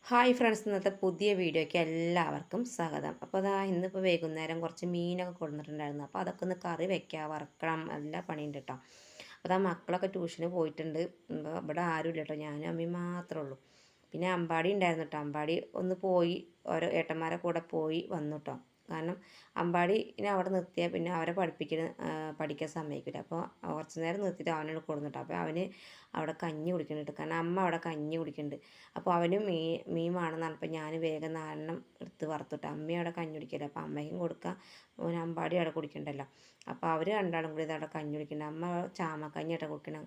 Hi friends, ഇന്നത്തെ പുതിയ വീഡിയോയ്ക്ക് എല്ലാവർക്കും സ്വാഗതം. അപ്പോൾ അതാ ഇന്നിപ്പോൾ വൈകുന്നേരം കുറച്ച് മീനൊക്കെ കൊടുത്തിട്ടുണ്ടായിരുന്നു. അപ്പോൾ അതൊക്കെ ഒന്ന് കറി വെക്കുക, വറക്കണം, എല്ലാ പണിയുണ്ട് കേട്ടോ. അപ്പോൾ അതാ മക്കളൊക്കെ ട്യൂഷന് പോയിട്ടുണ്ട്. ഇവിടെ ആരുമില്ല കേട്ടോ, ഞാനും അമ്മയും മാത്രമേ ഉള്ളൂ. പിന്നെ അമ്പാടി ഉണ്ടായിരുന്നു കേട്ടോ. അമ്പാടി ഒന്ന് പോയി, ഓരോ ഏട്ടന്മാരെ കൂടെ പോയി വന്നു കേട്ടോ. കാരണം അമ്പാടിനെ അവിടെ നിർത്തിയാൽ പിന്നെ അവരെ പഠിക്കാൻ സമ്മതിക്കില്ല. അപ്പോൾ കുറച്ച് നേരം നിർത്തിയിട്ട് അവനോട് കൊടുന്നിട്ടോ. അപ്പോൾ അവന് അവിടെ കഞ്ഞി കുടിക്കുന്നുണ്ട്. കാരണം അമ്മ അവിടെ കഞ്ഞി കുടിക്കുന്നുണ്ട്. അപ്പോൾ അവന് മീൻ വേണമെന്ന് പറഞ്ഞപ്പോൾ ഞാൻ വേഗം 4 എടുത്ത് വറുത്തിട്ട് അമ്മയും അവിടെ കഞ്ഞി കുടിക്കില്ല. അപ്പോൾ അമ്മയ്ക്കും കൊടുക്കുക, ഓൻ അമ്പാടി അവിടെ കുടിക്കണ്ടല്ലോ. അപ്പോൾ അവർ രണ്ടാളും കൂടി ഇതവിടെ കഞ്ഞി കുടിക്കുന്നുണ്ട്. അമ്മ ചാമക്കഞ്ഞി ആയിട്ട് കുടിക്കണം.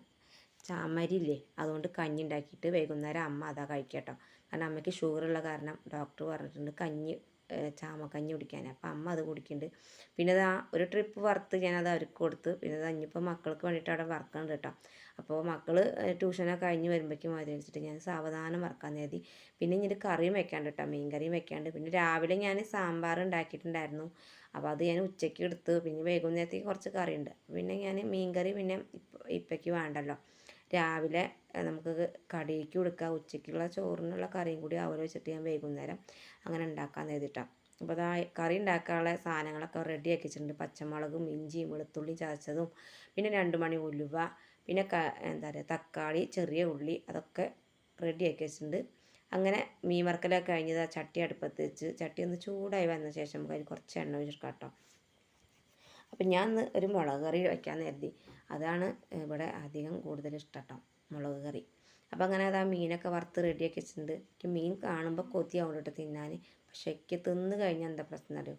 ചാമരില്ലേ, അതുകൊണ്ട് കഞ്ഞി ഉണ്ടാക്കിയിട്ട് വൈകുന്നേരം അമ്മ അതാ കഴിക്കട്ടോ. കാരണം അമ്മയ്ക്ക് ഷുഗറുള്ള കാരണം ഡോക്ടർ പറഞ്ഞിട്ടുണ്ട് ചാമക്കഞ്ഞി കുടിക്കാൻ. അപ്പോൾ അമ്മ അത് കുടിക്കുന്നുണ്ട്. പിന്നെ അത് ഒരു ട്രിപ്പ് വറുത്ത് ഞാനത് അവർക്ക് കൊടുത്ത്. പിന്നെ അത് ഇനിയിപ്പോൾ മക്കൾക്ക് വേണ്ടിയിട്ട് അവിടെ വറക്കുന്നുണ്ട് കേട്ടോ. അപ്പോൾ മക്കൾ ട്യൂഷനൊക്കെ കഴിഞ്ഞ് വരുമ്പോഴേക്കും മതി വെച്ചിട്ട് ഞാൻ സാവധാനം വറക്കാൻ നേതി. പിന്നെ ഇനി കറിയും വെക്കാണ്ട് കേട്ടോ, മീൻ കറിയും വെക്കാണ്ട്. പിന്നെ രാവിലെ ഞാൻ സാമ്പാർ ഉണ്ടാക്കിയിട്ടുണ്ടായിരുന്നു. അപ്പോൾ അത് ഞാൻ ഉച്ചയ്ക്ക് എടുത്ത്. പിന്നെ വൈകുന്നേരത്തേക്ക് കുറച്ച് കറിയുണ്ട്. പിന്നെ ഞാൻ മീൻ കറി പിന്നെ ഇപ്പയ്ക്ക് വേണ്ടല്ലോ, രാവിലെ നമുക്ക് കടിക്ക് കൊടുക്കുക. ഉച്ചയ്ക്കുള്ള ചോറിനുള്ള കറിയും കൂടി അവരെ വെച്ചിട്ട് ഞാൻ വൈകുന്നേരം അങ്ങനെ ഉണ്ടാക്കാൻ എഴുതിയിട്ടാണ്. അപ്പോൾ അതാ കറി ഉണ്ടാക്കാനുള്ള സാധനങ്ങളൊക്കെ റെഡിയാക്കി വെച്ചിട്ടുണ്ട്. പച്ചമുളകും ഇഞ്ചിയും വെളുത്തുള്ളിയും ചതച്ചതും, പിന്നെ 2 മണി ഉലുവ, പിന്നെ എന്താ പറയുക തക്കാളി, ചെറിയ ഉള്ളി, അതൊക്കെ റെഡിയാക്കി വെച്ചിട്ടുണ്ട്. അങ്ങനെ മീൻ വറുക്കലൊക്കെ കഴിഞ്ഞത് ആ ചട്ടി അടുപ്പത്ത് വെച്ച് ചട്ടി ഒന്ന് ചൂടായി വന്ന ശേഷം നമുക്ക് അതിൽ കുറച്ച് എണ്ണ ഒഴിച്ചിട്ട് കേട്ടോ. അപ്പം ഞാൻ ഇന്ന് ഒരു മുളക് കറി വയ്ക്കാൻ കരുതി. അതാണ് ഇവിടെ അധികം കൂടുതൽ ഇഷ്ടം കേട്ടോ, മുളക് കറി. അപ്പം അങ്ങനെ അത് ആ മീനൊക്കെ വറുത്ത് റെഡിയാക്കി വെച്ചിട്ടുണ്ട്. എനിക്ക് മീൻ കാണുമ്പോൾ കൊതിയാവുന്നുണ്ട് തിന്നാൻ. പക്ഷേ എനിക്ക് തിന്ന് കഴിഞ്ഞാൽ എന്താ പ്രശ്നം അറിയോ,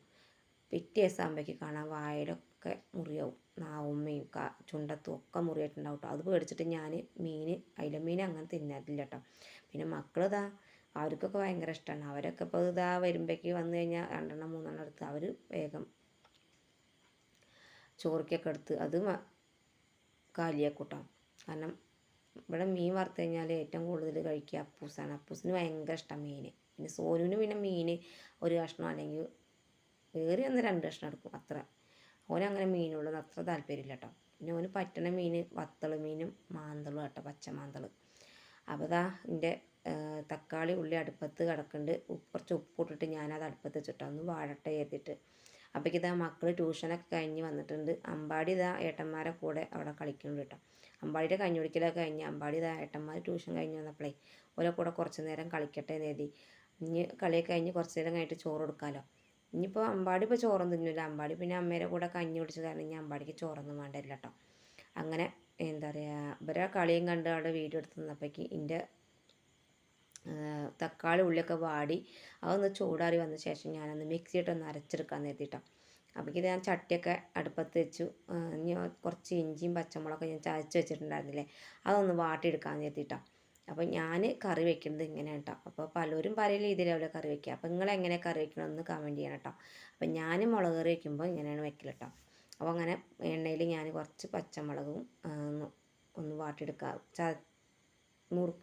പിറ്റേ ദിവസം ആകുമ്പോഴേക്ക് കാണാൻ വായിലൊക്കെ മുറിയാവും, നാവുമ്മയും ചുണ്ടത്തും ഒക്കെ മുറിയായിട്ടുണ്ടാവും കേട്ടോ. അത് പേടിച്ചിട്ട് ഞാൻ അയില മീൻ അങ്ങനെ തിന്നാറില്ല കേട്ടോ. പിന്നെ മക്കളിതാ അവർക്കൊക്കെ ഭയങ്കര ഇഷ്ടമാണ്. അവരൊക്കെ ഇപ്പോൾ ഇതാ വരുമ്പോഴേക്ക് വന്നു കഴിഞ്ഞാൽ 2 3 എടുത്ത് അവർ വേഗം ചോറിക്കൊക്കെ എടുത്ത് അത് കാലിയാക്കൂട്ടാം. കാരണം ഇവിടെ മീൻ വറുത്ത് കഴിഞ്ഞാൽ ഏറ്റവും കൂടുതൽ കഴിക്കുക അപ്പൂസാണ്. അപ്പൂസിന് ഭയങ്കര ഇഷ്ടമാണ് മീൻ. പിന്നെ സോനുവിന് പിന്നെ മീൻ ഒരു കഷ്ണം അല്ലെങ്കിൽ വേറെ 2 കഷ്ണം എടുക്കും, അത്ര. ഓനങ്ങനെ മീനുള്ളത് അത്ര താല്പര്യമില്ല കേട്ടോ. പിന്നെ ഓന് പറ്റണ മീൻ വത്തൾ മീനും മാന്തളും കേട്ടോ, പച്ചമാന്തൾ. അപ്പോൾ ഇതാ എൻ്റെ തക്കാളി ഉള്ളി അടുപ്പത്ത് കിടക്കുന്നുണ്ട്. കുറച്ച് ഉപ്പിട്ടിട്ട് ഞാനത് അടുപ്പത്ത് വെച്ചിട്ടോ ഒന്ന് വാഴട്ടെ ചെയ്തിട്ട്. അപ്പോഴേക്ക് ഇതാ മക്കൾ ട്യൂഷനൊക്കെ കഴിഞ്ഞ് വന്നിട്ടുണ്ട്. അമ്പാടി ഇതാ ഏട്ടന്മാരെ കൂടെ അവിടെ കളിക്കുന്നുണ്ട് കേട്ടോ. അമ്പാടിയുടെ കഞ്ഞി കുടിക്കലൊക്കെ കഴിഞ്ഞ് അമ്പാടി ഇതാ ഏട്ടന്മാർ ട്യൂഷൻ കഴിഞ്ഞ് വന്നപ്പോഴേ ഓരോ കൂടെ കുറച്ച് നേരം കളിക്കട്ടെ എന്ന് കരുതി. ഇനി കളിയൊക്കെ കഴിഞ്ഞ് കുറച്ച് നേരം കഴിഞ്ഞിട്ട് ചോറ് കൊടുക്കാമല്ലോ. ഇനിയിപ്പോൾ അമ്പാടി ഇപ്പോൾ ചോറൊന്നും തിന്നില്ല. അമ്പാടി പിന്നെ അമ്മേരെ കൂടെ കഞ്ഞി കുടിച്ച് കാരണം ഇനി അമ്പാടിക്ക് ചോറൊന്നും വേണ്ടില്ല കേട്ടോ. അങ്ങനെ എന്താ പറയുക, ഇവരെ കളിയും കണ്ട് അവിടെ വീഡിയോ എടുത്ത് നിന്നപ്പോഴേക്ക് എൻ്റെ തക്കാളി ഉള്ളിയൊക്കെ വാടി അതൊന്ന് ചൂടാറി വന്ന ശേഷം ഞാനൊന്ന് മിക്സിയിട്ടൊന്ന് അരച്ചെടുക്കാൻ നേരിട്ടോ. അപ്പോഴേക്ക് ഞാൻ ചട്ടിയൊക്കെ അടുപ്പത്ത് വെച്ചു. ഇനി കുറച്ച് ഇഞ്ചിയും പച്ചമുളകൊക്കെ ഞാൻ ചതച്ച് വെച്ചിട്ടുണ്ടായിരുന്നില്ലേ, അതൊന്ന് വാട്ടിയെടുക്കാൻ നേരിട്ടോ. അപ്പോൾ ഞാൻ കറി വെക്കുന്നത് ഇങ്ങനെയാണ് കേട്ടോ. അപ്പോൾ പലരും പല രീതിയിലാവില്ല കറി വയ്ക്കുക. അപ്പോൾ നിങ്ങളെങ്ങനെ കറി വയ്ക്കണമെന്ന് കമൻറ്റ് ചെയ്യണം കേട്ടോ. അപ്പോൾ ഞാൻ മുളക് കറി വയ്ക്കുമ്പോൾ ഇങ്ങനെയാണ് വെക്കൽ കേട്ടോ. അപ്പോൾ അങ്ങനെ എണ്ണയിൽ ഞാൻ കുറച്ച് പച്ചമുളകും ഒന്ന് വാട്ടിയെടുക്കുക,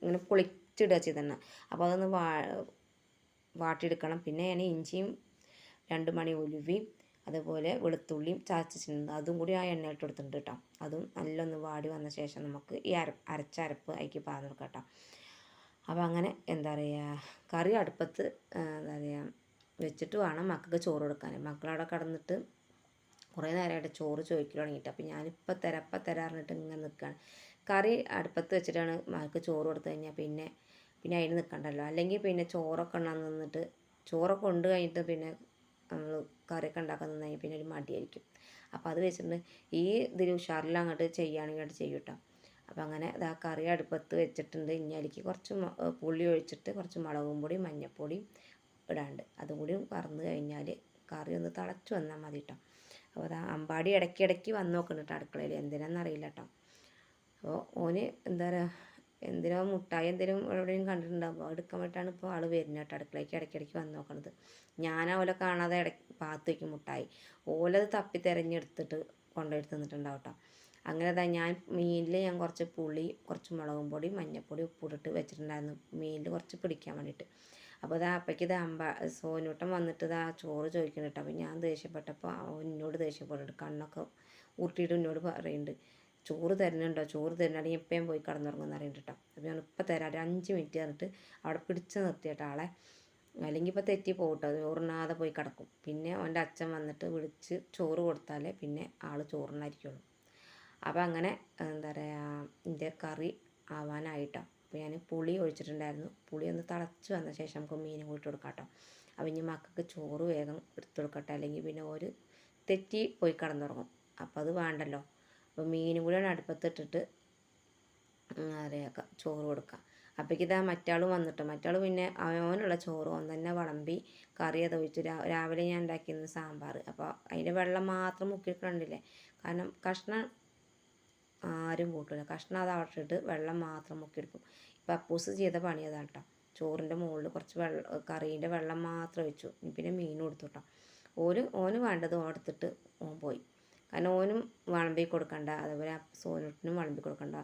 ഇങ്ങനെ പൊളിച്ചിടുക ചെയ്തന്നെ. അപ്പോൾ അതൊന്ന് വാട്ടിയെടുക്കണം. പിന്നെ ഞാൻ ഇഞ്ചിയും 2 മണി ഉലുവയും അതുപോലെ വെളുത്തുള്ളിയും ചതച്ചിട്ടുണ്ട്, അതും കൂടി ആ എണ്ണയിട്ട് കൊടുത്തിട്ടുണ്ട് കേട്ടോ. അതും നല്ലൊന്ന് വാടി വന്ന ശേഷം നമുക്ക് ഈ അരച്ച അരപ്പ് അതിലേക്ക് പാർന്ന് കൊടുക്കാം കേട്ടോ. അപ്പോൾ അങ്ങനെ എന്താ പറയുക, കറി അടുപ്പത്ത് എന്താ പറയുക വെച്ചിട്ട് വേണം മക്കൾക്ക് ചോറ് കൊടുക്കാൻ. മക്കളവിടെ കടന്നിട്ട് കുറേ നേരമായിട്ട് ചോറ് ചോദിക്കൽ തുടങ്ങിയിട്ട്. അപ്പോൾ ഞാനിപ്പോൾ തരാറിഞ്ഞിട്ട് ഇങ്ങനെ നിൽക്കുകയാണ്. കറി അടുപ്പത്ത് വെച്ചിട്ടാണ് മകൾക്ക് ചോറ് കൊടുത്തു കഴിഞ്ഞാൽ പിന്നെ അതിന് നിൽക്കണ്ടല്ലോ. അല്ലെങ്കിൽ പിന്നെ ചോറൊക്കെ ഉണ്ണാൻ നിന്നിട്ട് ചോറൊക്കെ കൊണ്ട് കഴിഞ്ഞിട്ട് പിന്നെ നമ്മൾ കറിയൊക്കെ ഉണ്ടാക്കാൻ നിന്ന് കഴിഞ്ഞാൽ പിന്നെ ഒരു മടിയായിരിക്കും. അപ്പോൾ അത് വെച്ചിട്ടുണ്ട് ഈ ഇതിൽ ഉഷാറിൽ അങ്ങോട്ട് ചെയ്യുകയാണെങ്കിൽ അങ്ങോട്ട് ചെയ്യും കേട്ടോ. അപ്പോൾ അങ്ങനെ ഇതാ കറി അടുപ്പത്ത് വെച്ചിട്ടുണ്ട്. ഇനി അതിലേക്ക് കുറച്ച് പുളി ഒഴിച്ചിട്ട് കുറച്ച് മുളകും പൊടി മഞ്ഞൾപ്പൊടിയും ഇടാണ്ട് അതും കൂടി വറന്ന് കഴിഞ്ഞാൽ കറി ഒന്ന് തിളച്ച് വന്നാൽ മതി കേട്ടോ. അപ്പോൾ അതാ അമ്പാടി ഇടയ്ക്കിടയ്ക്ക് വന്ന് നോക്കുന്നുണ്ട് കേട്ടോ അടുക്കളയിൽ, എന്തിനാണെന്നറിയില്ല കേട്ടോ. അപ്പോൾ ഓന് എന്താ പറയുക, എന്തിനോ മുട്ടായി എന്തെങ്കിലും എവിടെയും കണ്ടിട്ടുണ്ടാകും, എടുക്കാൻ വേണ്ടിയിട്ടാണ് ഇപ്പോൾ ആൾ വരുന്നത് കേട്ടോ. അടുക്കളയ്ക്ക് ഇടയ്ക്കിടയ്ക്ക് വന്ന് നോക്കണത്. ഞാൻ ഓലെ കാണാതെ പാത്ത് വയ്ക്കും മുട്ടായി. ഓലത് തപ്പി തിരഞ്ഞെടുത്തിട്ട് കൊണ്ടുപോയി തിന്നിട്ടുണ്ടാവും കേട്ടോ. അങ്ങനെ അതാ ഞാൻ മീനിൽ കുറച്ച് പുളി, കുറച്ച് മുളകും പൊടി, മഞ്ഞൾപ്പൊടി, ഉപ്പിട്ടിട്ട് വെച്ചിട്ടുണ്ടായിരുന്നു മീനിൽ കുറച്ച് പിടിക്കാൻ വേണ്ടിയിട്ട്. അപ്പോൾ ഇതാ അപ്പോഴേക്ക് സോനൂട്ടം വന്നിട്ട് ചോറ് ചോദിക്കുന്നുണ്ട് കേട്ടോ. അപ്പോൾ ഞാൻ ദേഷ്യപ്പെട്ടപ്പോൾ എന്നോട് ദേഷ്യപ്പെട്ടിട്ട് കണ്ണൊക്കെ ഉരുട്ടിയിട്ട് എന്നോട് പറയുന്നുണ്ട്, ചോറ് തരുന്നുണ്ടോ, ചോറ് തരുന്നുണ്ടെങ്കിൽ ഇപ്പം പോയി കിടന്നുറങ്ങുമെന്ന് അറിയണ്ട കേട്ടോ. അപ്പോൾ ഞാൻ ഇപ്പം തരാം, ഒരു 5 മിനിറ്റ് പറഞ്ഞിട്ട് അവിടെ പിടിച്ച് നിർത്തിയിട്ടോ ആളെ. അല്ലെങ്കിൽ ഇപ്പോൾ തെറ്റി പോകട്ടോ, ചോറുണ്ണാതെ പോയി കിടക്കും. പിന്നെ അവൻ്റെ അച്ഛൻ വന്നിട്ട് വിളിച്ച് ചോറ് കൊടുത്താലേ പിന്നെ ആൾ ചോറുണ്ണായിരിക്കുള്ളൂ. അപ്പോൾ അങ്ങനെ എന്താ പറയുക, എൻ്റെ കറി ആവാനായിട്ടോ. അപ്പോൾ ഞാൻ പുളി ഒഴിച്ചിട്ടുണ്ടായിരുന്നു. പുളി ഒന്ന് തിളച്ച് വന്ന ശേഷം നമുക്ക് മീനും കൂട്ടി കൊടുക്കാം കേട്ടോ. അപ്പോൾ ഇനി മക്കൾക്ക് ചോറ് വേഗം എടുത്തു കൊടുക്കട്ടെ, അല്ലെങ്കിൽ പിന്നെ ഒരു തെറ്റി പോയി കിടന്നുറങ്ങും. അപ്പോൾ അത് വേണ്ടല്ലോ. അപ്പോൾ മീനും കൂടിയാണ് അടുപ്പത്തിട്ടിട്ട് അറിയാക്ക ചോറ് കൊടുക്കുക. അപ്പോഴേക്ക് ഇതാ മറ്റാൾ വന്നിട്ട്, മറ്റാൾ പിന്നെ അവനുള്ള ചോറ് ഓൻ തന്നെ വിളമ്പി കറി അത് ഒഴിച്ച്. രാവിലെ ഞാൻ ഉണ്ടാക്കിയിരുന്ന സാമ്പാർ, അപ്പോൾ അതിൻ്റെ വെള്ളം മാത്രം മുക്കിയിട്ടുണ്ടില്ലേ. കാരണം കഷ്ണം ആരും കൂട്ടില്ല, കഷ്ണം അത് അവിടെ ഇട്ട് വെള്ളം മാത്രം മുക്കിയെടുക്കും. ഇപ്പം അപ്പൂസ് ചെയ്ത പണി അതാണ് കേട്ടോ. ചോറിൻ്റെ മുകളിൽ കുറച്ച് കറീൻ്റെ വെള്ളം മാത്രം ഒഴിച്ചു. പിന്നെ മീൻ കൊടുത്തു കേട്ടോ. ഓന് വേണ്ടത് എടുത്തിട്ട് ഓൻ പോയി. കാരണം ഓനും വിളമ്പി കൊടുക്കണ്ട, അതേപോലെ സോനൂട്ടിനും വിളമ്പി കൊടുക്കണ്ട.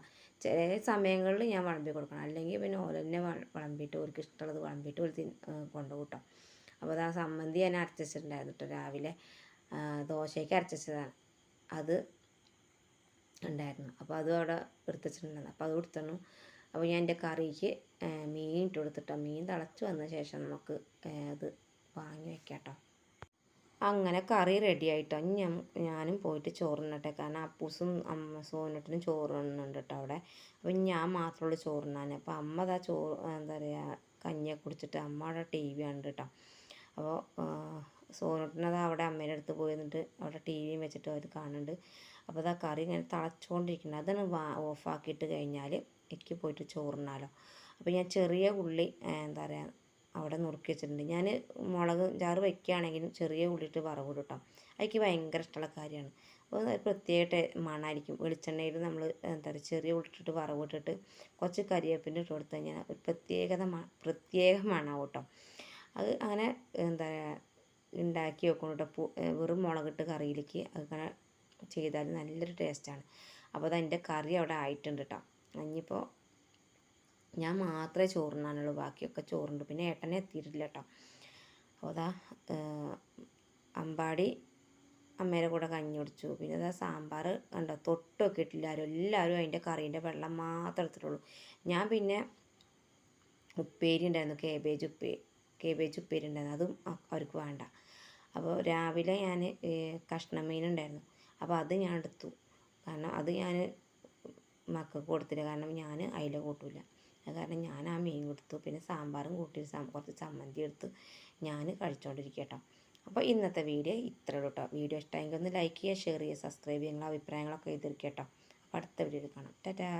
ചില സമയങ്ങളിൽ ഞാൻ വിളമ്പി കൊടുക്കണം, അല്ലെങ്കിൽ പിന്നെ ഓല തന്നെ വിളമ്പിയിട്ട് ഓർക്ക് ഇഷ്ടമുള്ളത് വിളമ്പിയിട്ട് ഒരു കൊണ്ടുപോകും കേട്ടോ. അപ്പോൾ അത് ആ സമ്മന്തി ഞാൻ അരച്ചിട്ടുണ്ടായിരുന്നു കേട്ടോ. രാവിലെ ദോശയ്ക്ക് അരച്ചതാണ് അത് ഉണ്ടായിരുന്നു. അപ്പോൾ അതും അവിടെ എടുത്ത് വെച്ചിട്ടുണ്ടായിരുന്നു. അപ്പോൾ അത് കൊടുത്തന്നു. അപ്പോൾ ഞാൻ എൻ്റെ കറിക്ക് മീൻ ഇട്ട് കൊടുത്തിട്ടോ. മീൻ തിളച്ച് വന്ന ശേഷം നമുക്ക് അത് വാങ്ങി വെക്കാം കേട്ടോ. അങ്ങനെ കറി റെഡി ആയിട്ടോ. ഞാനും പോയിട്ട് ചോറുണ്ണട്ടെ, കാരണം അപ്പൂസും സോനട്ടിനും ചോറുണ്ണുന്നുണ്ട് കേട്ടോ അവിടെ. അപ്പോൾ ഞാൻ മാത്രമുള്ളൂ ചോറുണ്ണാൻ. അപ്പോൾ അമ്മ അതാ ചോറ് എന്താ പറയുക കഞ്ഞിയൊക്കെ കുടിച്ചിട്ട് അമ്മ അവിടെ TV ഉണ്ട് കേട്ടോ. അപ്പോൾ സോനട്ടിനത് അവിടെ അമ്മേൻ്റെ അടുത്ത് പോയി നിന്നിട്ട് അവിടെ TVയും വെച്ചിട്ട് അവർ കാണുന്നുണ്ട്. അപ്പോൾ അതാ കറി ഇങ്ങനെ തിളച്ചുകൊണ്ടിരിക്കുന്നത്. അതാണ് ഓഫാക്കിയിട്ട് കഴിഞ്ഞാൽ എനിക്ക് പോയിട്ട് ചോറുണ്ണാലോ. അപ്പോൾ ഞാൻ ചെറിയ ഉള്ളി എന്താ പറയുക അവിടെ നുറുക്കി വെച്ചിട്ടുണ്ട്. ഞാൻ മുളക് ചാറ് വയ്ക്കുകയാണെങ്കിലും ചെറിയ ഉള്ളിയിട്ട് വറവ് കേട്ടോ. എനിക്ക് ഭയങ്കര ഇഷ്ടമുള്ള കാര്യമാണ്. അപ്പോൾ പ്രത്യേക മണമായിരിക്കും. വെളിച്ചെണ്ണയിൽ നമ്മൾ എന്താ പറയുക ചെറിയ ഉള്ളിട്ടിട്ട് വറവ് ഇട്ടിട്ട് കുറച്ച് കരിവേപ്പിൻ്റെ ഇട്ട് കൊടുത്തു കഴിഞ്ഞാൽ ഒരു പ്രത്യേക മണമാവും കേട്ടോ. അത് അങ്ങനെ എന്താ ഉണ്ടാക്കി വെക്കണം കേട്ടോ. വെറും മുളകിട്ട് കറിയിലേക്ക് അങ്ങനെ ചെയ്താൽ നല്ലൊരു ടേസ്റ്റാണ്. അപ്പോൾ അതിൻ്റെ കറി അവിടെ ആയിട്ടുണ്ട് കേട്ടോ. ഇനിയിപ്പോൾ ഞാൻ മാത്രമേ ചോറുണ്ണാനുള്ളൂ, ബാക്കിയൊക്കെ ചോറുണ്ട്. പിന്നെ ഏട്ടനെ എത്തിയിട്ടില്ല കേട്ടോ. അപ്പോൾ അതാ അമ്പാടി അമ്മേരെ കൂടെ കഞ്ഞി കുടിച്ചു. പിന്നെ അതാ സാമ്പാർ കണ്ടോ, തൊട്ടൊക്കെ ഇട്ടില്ല എല്ലാവരും അതിൻ്റെ കറീൻ്റെ വെള്ളം മാത്രം എടുത്തിട്ടുള്ളൂ. ഞാൻ പിന്നെ ഉപ്പേരി ഉണ്ടായിരുന്നു, കേബേജ് ഉപ്പേരി ഉണ്ടായിരുന്നു, അതും അവർക്ക് വേണ്ട. അപ്പോൾ രാവിലെ ഞാൻ കഷ്ണമീൻ ഉണ്ടായിരുന്നു, അപ്പോൾ അത് ഞാൻ എടുത്തു. കാരണം അത് ഞാൻ മക്കൾക്ക് കൊടുത്തില്ല, കാരണം ഞാൻ അതിൽ കൂട്ടില്ല. അത് കാരണം ഞാൻ ആ മീൻ കൊടുത്തു. പിന്നെ സാമ്പാറും കൂട്ടി കുറച്ച് ചമ്മന്തി എടുത്ത് ഞാൻ കഴിച്ചുകൊണ്ടിരിക്കുക കേട്ടോ. അപ്പോൾ ഇന്നത്തെ വീഡിയോ ഇത്രേ ഉള്ളൂ കേട്ടോ. വീഡിയോ ഇഷ്ടമെങ്കിൽ ഒന്ന് ലൈക്ക് ചെയ്യുക, ഷെയർ ചെയ്യുക, സബ്സ്ക്രൈബ് ചെയ്യുക. നിങ്ങളുടെ അഭിപ്രായങ്ങളൊക്കെ എഴുതിയിരിക്കുക കേട്ടോ. അപ്പോൾ അടുത്ത വീഡിയോയിൽ കാണാം. ടാറ്റാ.